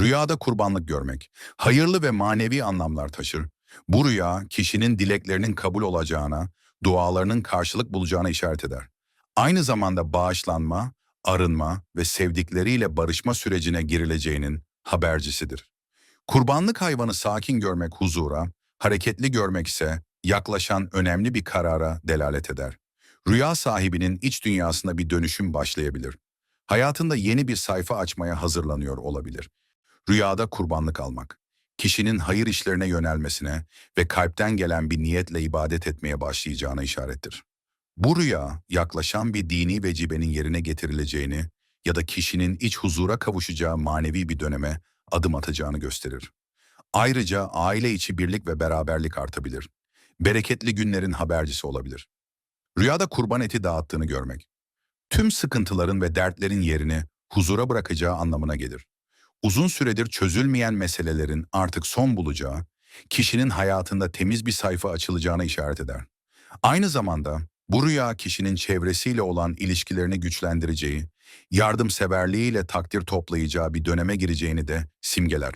Rüyada kurbanlık görmek, hayırlı ve manevi anlamlar taşır. Bu rüya, kişinin dileklerinin kabul olacağına, dualarının karşılık bulacağına işaret eder. Aynı zamanda bağışlanma, arınma ve sevdikleriyle barışma sürecine girileceğinin habercisidir. Kurbanlık hayvanı sakin görmek huzura, hareketli görmek ise yaklaşan önemli bir karara delalet eder. Rüya sahibinin iç dünyasında bir dönüşüm başlayabilir. Hayatında yeni bir sayfa açmaya hazırlanıyor olabilir. Rüyada kurbanlık almak, kişinin hayır işlerine yönelmesine ve kalpten gelen bir niyetle ibadet etmeye başlayacağına işarettir. Bu rüya, yaklaşan bir dini vecibenin yerine getirileceğini ya da kişinin iç huzura kavuşacağı manevi bir döneme adım atacağını gösterir. Ayrıca aile içi birlik ve beraberlik artabilir. Bereketli günlerin habercisi olabilir. Rüyada kurban eti dağıttığını görmek, tüm sıkıntıların ve dertlerin yerini huzura bırakacağı anlamına gelir. Uzun süredir çözülmeyen meselelerin artık son bulacağı, kişinin hayatında temiz bir sayfa açılacağına işaret eder. Aynı zamanda bu rüya kişinin çevresiyle olan ilişkilerini güçlendireceği, yardımseverliğiyle takdir toplayacağı bir döneme gireceğini de simgeler.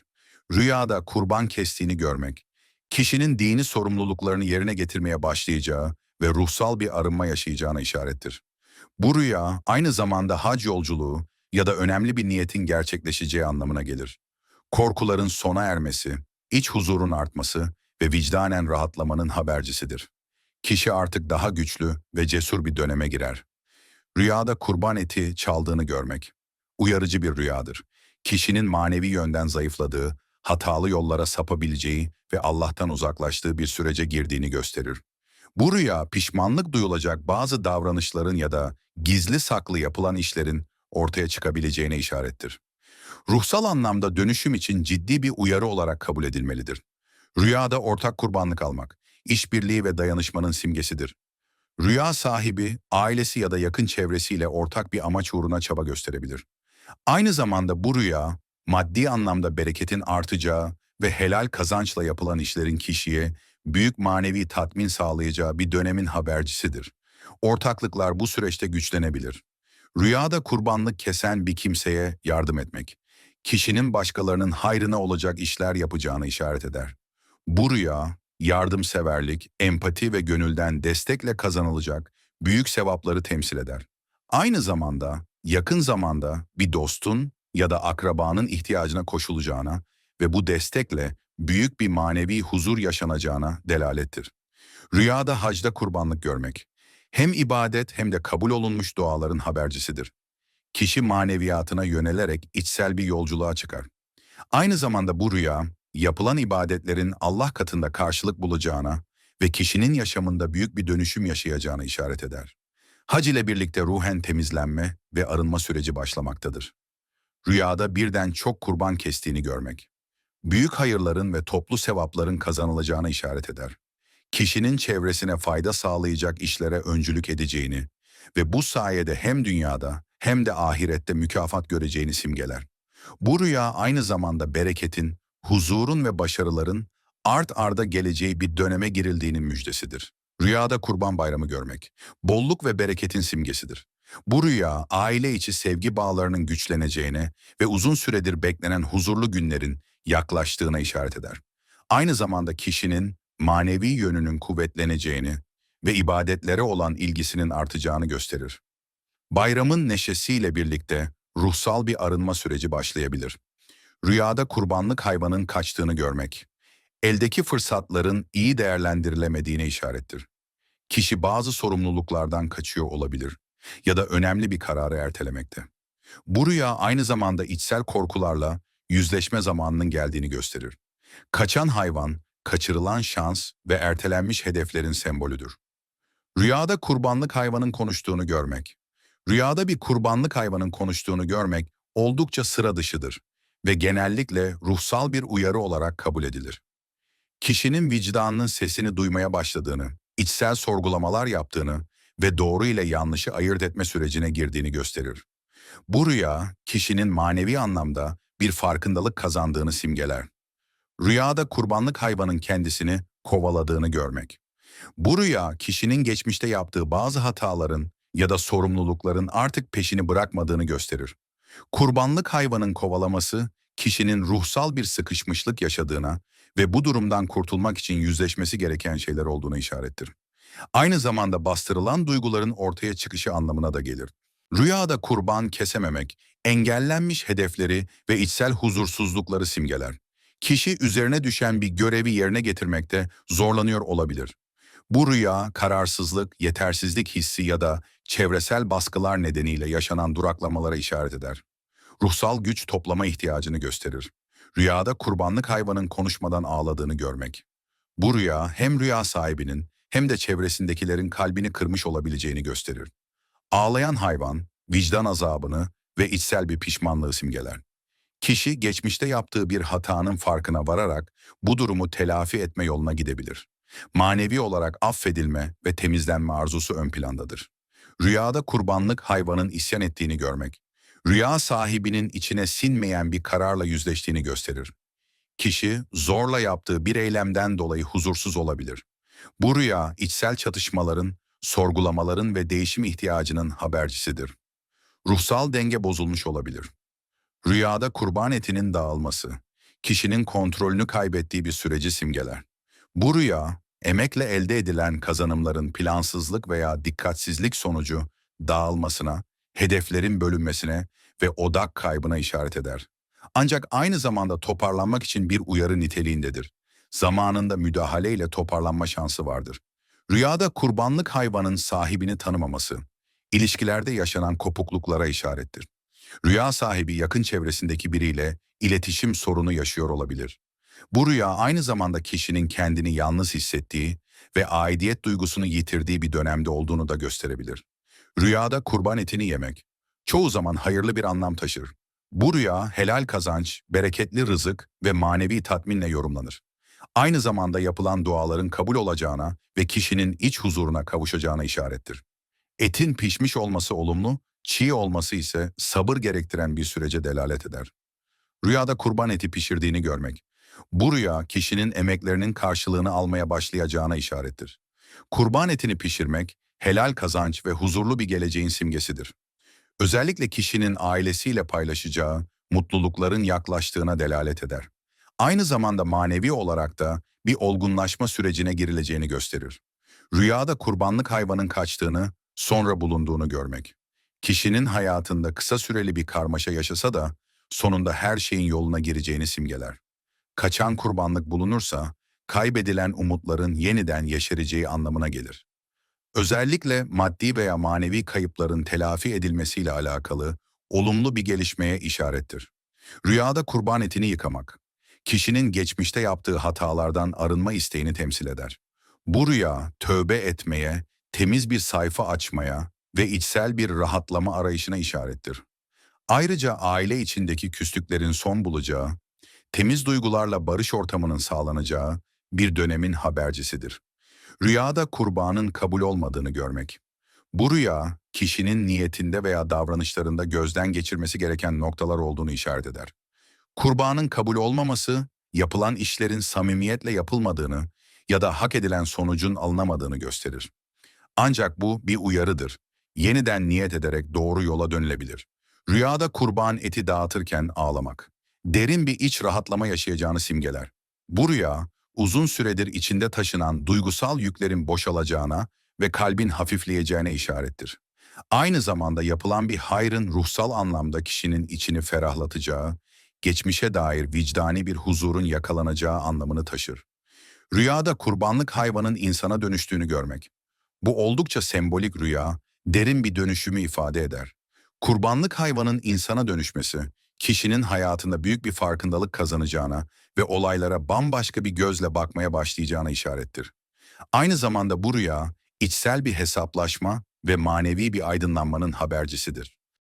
Rüyada kurban kestiğini görmek, kişinin dini sorumluluklarını yerine getirmeye başlayacağı ve ruhsal bir arınma yaşayacağına işarettir. Bu rüya aynı zamanda hac yolculuğu ya da önemli bir niyetin gerçekleşeceği anlamına gelir. Korkuların sona ermesi, iç huzurun artması ve vicdanen rahatlamanın habercisidir. Kişi artık daha güçlü ve cesur bir döneme girer. Rüyada kurban eti çaldığını görmek. Uyarıcı bir rüyadır. Kişinin manevi yönden zayıfladığı, hatalı yollara sapabileceği ve Allah'tan uzaklaştığı bir sürece girdiğini gösterir. Bu rüya pişmanlık duyulacak bazı davranışların ya da gizli saklı yapılan işlerin ortaya çıkabileceğine işarettir. Ruhsal anlamda dönüşüm için ciddi bir uyarı olarak kabul edilmelidir. Rüyada ortak kurbanlık almak, işbirliği ve dayanışmanın simgesidir. Rüya sahibi, ailesi ya da yakın çevresiyle ortak bir amaç uğruna çaba gösterebilir. Aynı zamanda bu rüya, maddi anlamda bereketin artacağı ve helal kazançla yapılan işlerin kişiye büyük manevi tatmin sağlayacağı bir dönemin habercisidir. Ortaklıklar bu süreçte güçlenebilir. Rüyada kurbanlık kesen bir kimseye yardım etmek, kişinin başkalarının hayrına olacak işler yapacağını işaret eder. Bu rüya, yardımseverlik, empati ve gönülden destekle kazanılacak büyük sevapları temsil eder. Aynı zamanda, yakın zamanda bir dostun ya da akrabanın ihtiyacına koşulacağına ve bu destekle büyük bir manevi huzur yaşanacağına delalettir. Rüyada hacda kurbanlık görmek, hem ibadet hem de kabul olunmuş duaların habercisidir. Kişi maneviyatına yönelerek içsel bir yolculuğa çıkar. Aynı zamanda bu rüya, yapılan ibadetlerin Allah katında karşılık bulacağına ve kişinin yaşamında büyük bir dönüşüm yaşayacağına işaret eder. Hac ile birlikte ruhen temizlenme ve arınma süreci başlamaktadır. Rüyada birden çok kurban kestiğini görmek, büyük hayırların ve toplu sevapların kazanılacağına işaret eder. Kişinin çevresine fayda sağlayacak işlere öncülük edeceğini ve bu sayede hem dünyada hem de ahirette mükafat göreceğini simgeler. Bu rüya aynı zamanda bereketin, huzurun ve başarıların art arda geleceği bir döneme girildiğinin müjdesidir. Rüyada Kurban Bayramı görmek, bolluk ve bereketin simgesidir. Bu rüya, aile içi sevgi bağlarının güçleneceğine ve uzun süredir beklenen huzurlu günlerin yaklaştığına işaret eder. Aynı zamanda kişinin manevi yönünün kuvvetleneceğini ve ibadetlere olan ilgisinin artacağını gösterir. Bayramın neşesiyle birlikte ruhsal bir arınma süreci başlayabilir. Rüyada kurbanlık hayvanın kaçtığını görmek, eldeki fırsatların iyi değerlendirilemediğine işarettir. Kişi bazı sorumluluklardan kaçıyor olabilir ya da önemli bir kararı ertelemekte. Bu rüya aynı zamanda içsel korkularla yüzleşme zamanının geldiğini gösterir. Kaçan hayvan, kaçırılan şans ve ertelenmiş hedeflerin sembolüdür. Rüyada kurbanlık hayvanın konuştuğunu görmek. Rüyada bir kurbanlık hayvanın konuştuğunu görmek oldukça sıra dışıdır ve genellikle ruhsal bir uyarı olarak kabul edilir. Kişinin vicdanının sesini duymaya başladığını, içsel sorgulamalar yaptığını ve doğru ile yanlışı ayırt etme sürecine girdiğini gösterir. Bu rüya, kişinin manevi anlamda bir farkındalık kazandığını simgeler. Rüyada kurbanlık hayvanın kendisini kovaladığını görmek. Bu rüya, kişinin geçmişte yaptığı bazı hataların ya da sorumlulukların artık peşini bırakmadığını gösterir. Kurbanlık hayvanın kovalaması, kişinin ruhsal bir sıkışmışlık yaşadığına ve bu durumdan kurtulmak için yüzleşmesi gereken şeyler olduğuna işarettir. Aynı zamanda bastırılan duyguların ortaya çıkışı anlamına da gelir. Rüyada kurban kesememek, engellenmiş hedefleri ve içsel huzursuzlukları simgeler. Kişi üzerine düşen bir görevi yerine getirmekte zorlanıyor olabilir. Bu rüya, kararsızlık, yetersizlik hissi ya da çevresel baskılar nedeniyle yaşanan duraklamalara işaret eder. Ruhsal güç toplama ihtiyacını gösterir. Rüyada kurbanlık hayvanın konuşmadan ağladığını görmek. Bu rüya hem rüya sahibinin hem de çevresindekilerin kalbini kırmış olabileceğini gösterir. Ağlayan hayvan, vicdan azabını ve içsel bir pişmanlığı simgeler. Kişi geçmişte yaptığı bir hatanın farkına vararak bu durumu telafi etme yoluna gidebilir. Manevi olarak affedilme ve temizlenme arzusu ön plandadır. Rüyada kurbanlık hayvanın isyan ettiğini görmek, rüya sahibinin içine sinmeyen bir kararla yüzleştiğini gösterir. Kişi zorla yaptığı bir eylemden dolayı huzursuz olabilir. Bu rüya içsel çatışmaların, sorgulamaların ve değişim ihtiyacının habercisidir. Ruhsal denge bozulmuş olabilir. Rüyada kurban etinin dağılması, kişinin kontrolünü kaybettiği bir süreci simgeler. Bu rüya, emekle elde edilen kazanımların plansızlık veya dikkatsizlik sonucu dağılmasına, hedeflerin bölünmesine ve odak kaybına işaret eder. Ancak aynı zamanda toparlanmak için bir uyarı niteliğindedir. Zamanında müdahaleyle toparlanma şansı vardır. Rüyada kurbanlık hayvanın sahibini tanımaması, ilişkilerde yaşanan kopukluklara işarettir. Rüya sahibi yakın çevresindeki biriyle iletişim sorunu yaşıyor olabilir. Bu rüya aynı zamanda kişinin kendini yalnız hissettiği ve aidiyet duygusunu yitirdiği bir dönemde olduğunu da gösterebilir. Rüyada kurban etini yemek çoğu zaman hayırlı bir anlam taşır. Bu rüya helal kazanç, bereketli rızık ve manevi tatminle yorumlanır. Aynı zamanda yapılan duaların kabul olacağına ve kişinin iç huzuruna kavuşacağına işarettir. Etin pişmiş olması olumlu, çiğ olması ise sabır gerektiren bir sürece delalet eder. Rüyada kurban eti pişirdiğini görmek. Bu rüya kişinin emeklerinin karşılığını almaya başlayacağına işarettir. Kurban etini pişirmek, helal kazanç ve huzurlu bir geleceğin simgesidir. Özellikle kişinin ailesiyle paylaşacağı, mutlulukların yaklaştığına delalet eder. Aynı zamanda manevi olarak da bir olgunlaşma sürecine girileceğini gösterir. Rüyada kurbanlık hayvanın kaçtığını, sonra bulunduğunu görmek. Kişinin hayatında kısa süreli bir karmaşa yaşasa da sonunda her şeyin yoluna gireceğini simgeler. Kaçan kurbanlık bulunursa, kaybedilen umutların yeniden yeşereceği anlamına gelir. Özellikle maddi veya manevi kayıpların telafi edilmesiyle alakalı olumlu bir gelişmeye işarettir. Rüyada kurban etini yıkamak, kişinin geçmişte yaptığı hatalardan arınma isteğini temsil eder. Bu rüya tövbe etmeye, temiz bir sayfa açmaya ve içsel bir rahatlama arayışına işarettir. Ayrıca aile içindeki küslüklerin son bulacağı, temiz duygularla barış ortamının sağlanacağı bir dönemin habercisidir. Rüyada kurbanın kabul olmadığını görmek. Bu rüya, kişinin niyetinde veya davranışlarında gözden geçirmesi gereken noktalar olduğunu işaret eder. Kurbanın kabul olmaması, yapılan işlerin samimiyetle yapılmadığını ya da hak edilen sonucun alınamadığını gösterir. Ancak bu bir uyarıdır. Yeniden niyet ederek doğru yola dönülebilir. Rüyada kurban eti dağıtırken ağlamak. Derin bir iç rahatlama yaşayacağını simgeler. Bu rüya, uzun süredir içinde taşınan duygusal yüklerin boşalacağına ve kalbin hafifleyeceğine işarettir. Aynı zamanda yapılan bir hayrın ruhsal anlamda kişinin içini ferahlatacağı, geçmişe dair vicdani bir huzurun yakalanacağı anlamını taşır. Rüyada kurbanlık hayvanın insana dönüştüğünü görmek. Bu oldukça sembolik rüya, derin bir dönüşümü ifade eder. Kurbanlık hayvanın insana dönüşmesi, kişinin hayatında büyük bir farkındalık kazanacağına ve olaylara bambaşka bir gözle bakmaya başlayacağına işarettir. Aynı zamanda bu rüya, içsel bir hesaplaşma ve manevi bir aydınlanmanın habercisidir.